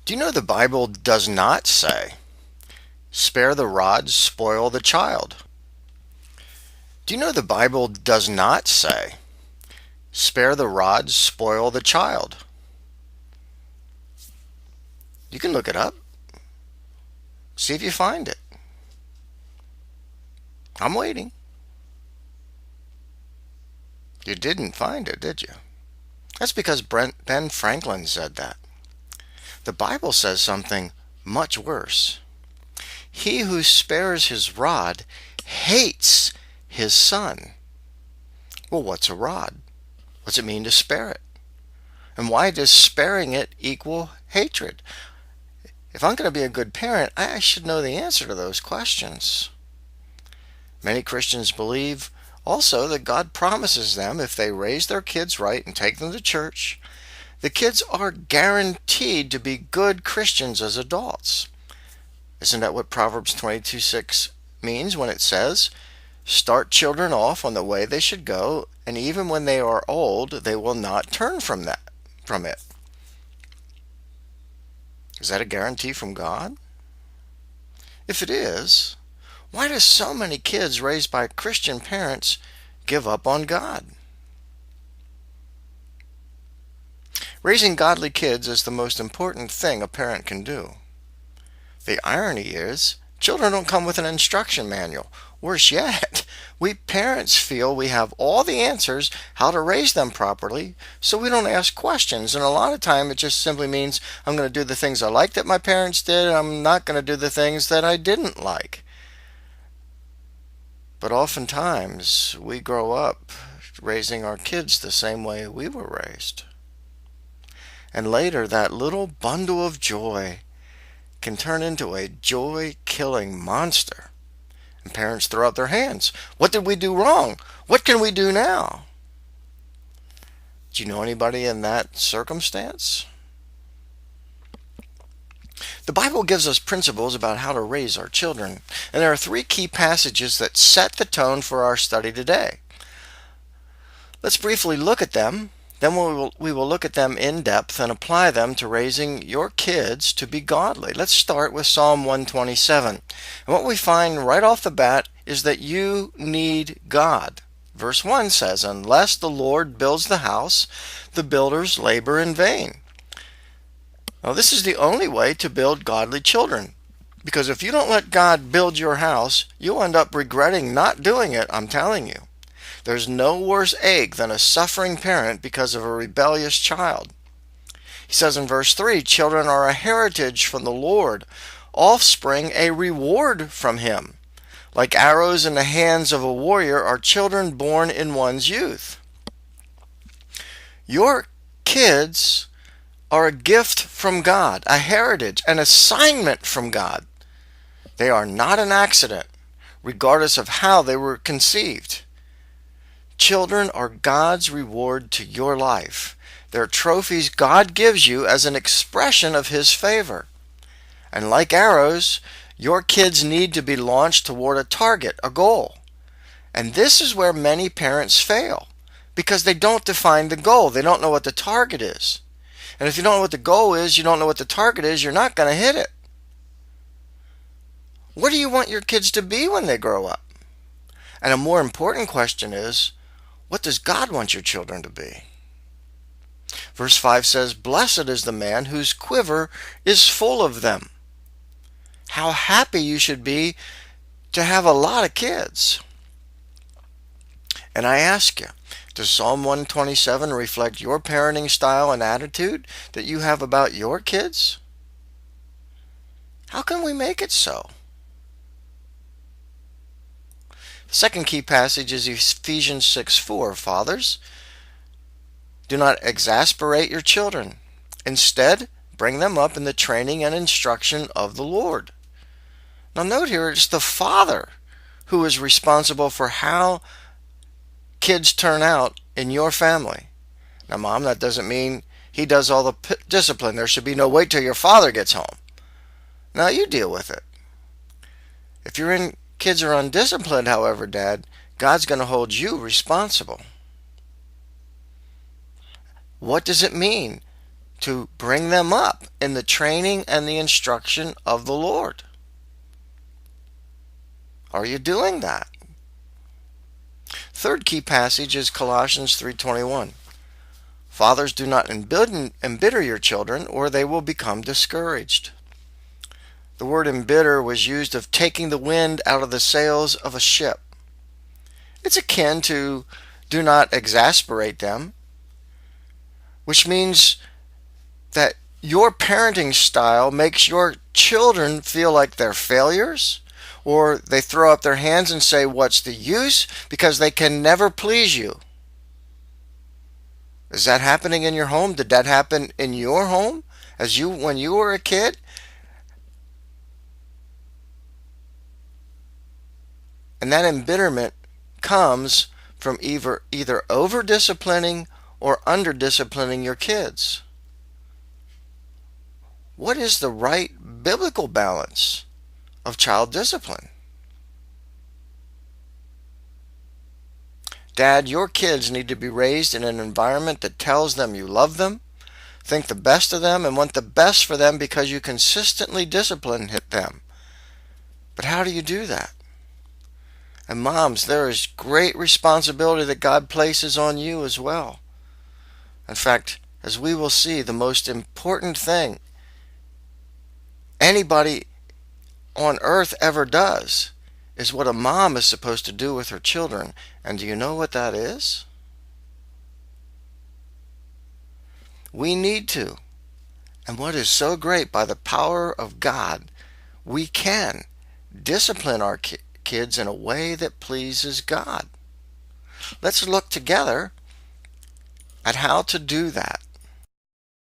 Do you know the Bible does not say, spare the rod, spoil the child? Do you know the Bible does not say, spare the rod, spoil the child? You can look it up. See if you find it. I'm waiting. You didn't find it, did you? That's because Ben Franklin said that. The Bible says something much worse. He who spares his rod hates his son. Well, what's a rod? What's it mean to spare it? And why does sparing it equal hatred? If I'm going to be a good parent, I should know the answer to those questions. Many Christians believe also that God promises them if they raise their kids right and take them to church, the kids are guaranteed to be good Christians as adults. Isn't that what Proverbs 22:6 means when it says, start children off on the way they should go, and even when they are old, they will not turn from it. Is that a guarantee from God? If it is, why do so many kids raised by Christian parents give up on God? Raising godly kids is the most important thing a parent can do. The irony is, children don't come with an instruction manual. Worse yet, we parents feel we have all the answers how to raise them properly, so we don't ask questions. And a lot of time it just simply means I'm going to do the things I like that my parents did, and I'm not going to do the things that I didn't like. But oftentimes we grow up raising our kids the same way we were raised. And later that little bundle of joy can turn into a joy-killing monster. And parents throw up their hands. What did we do wrong? What can we do now? Do you know anybody in that circumstance? The Bible gives us principles about how to raise our children, and there are three key passages that set the tone for our study today. Let's briefly look at them. Then we will look at them in depth and apply them to raising your kids to be godly. Let's start with Psalm 127. And what we find right off the bat is that you need God. Verse 1 says, unless the Lord builds the house, the builders labor in vain. Now, this is the only way to build godly children. Because if you don't let God build your house, you'll end up regretting not doing it, I'm telling you. There's no worse ache than a suffering parent because of a rebellious child. He says in verse 3, children are a heritage from the Lord, offspring a reward from him. Like arrows in the hands of a warrior are children born in one's youth. Your kids are a gift from God, a heritage, an assignment from God. They are not an accident, regardless of how they were conceived. Children are God's reward to your life. They're trophies God gives you as an expression of his favor. And like arrows, your kids need to be launched toward a target, a goal. And this is where many parents fail, because they don't define the goal. They don't know what the target is. And if you don't know what the goal is, you don't know what the target is, you're not going to hit it. What do you want your kids to be when they grow up? And a more important question is, what does God want your children to be? Verse 5 says, blessed is the man whose quiver is full of them. How happy you should be to have a lot of kids. And I ask you, does Psalm 127 reflect your parenting style and attitude that you have about your kids? How can we make it so? The second key passage is Ephesians 6:4. Fathers, do not exasperate your children. Instead, bring them up in the training and instruction of the Lord. Now note here, it's the father who is responsible for how kids turn out in your family. Now, Mom, that doesn't mean he does all the discipline. There should be no wait till your father gets home. Now, you deal with it. If kids are undisciplined, however, Dad, God's going to hold you responsible. What does it mean to bring them up in the training and the instruction of the Lord. Are you doing that? Third key passage is Colossians 3:21. Fathers, do not embitter your children, or they will become discouraged. The word embitter was used of taking the wind out of the sails of a ship. It's akin to do not exasperate them, which means that your parenting style makes your children feel like they're failures, or they throw up their hands and say, "What's the use?" because they can never please you. Is that happening in your home? Did that happen in your home when you were a kid? And that embitterment comes from either over-disciplining or under-disciplining your kids. What is the right biblical balance of child discipline? Dad, your kids need to be raised in an environment that tells them you love them, think the best of them, and want the best for them because you consistently discipline them. But how do you do that? And moms, there is great responsibility that God places on you as well. In fact, as we will see, the most important thing anybody on earth ever does is what a mom is supposed to do with her children. And do you know what that is? We need to. And what is so great, by the power of God, we can discipline our kids in a way that pleases God. Let's look together at how to do that.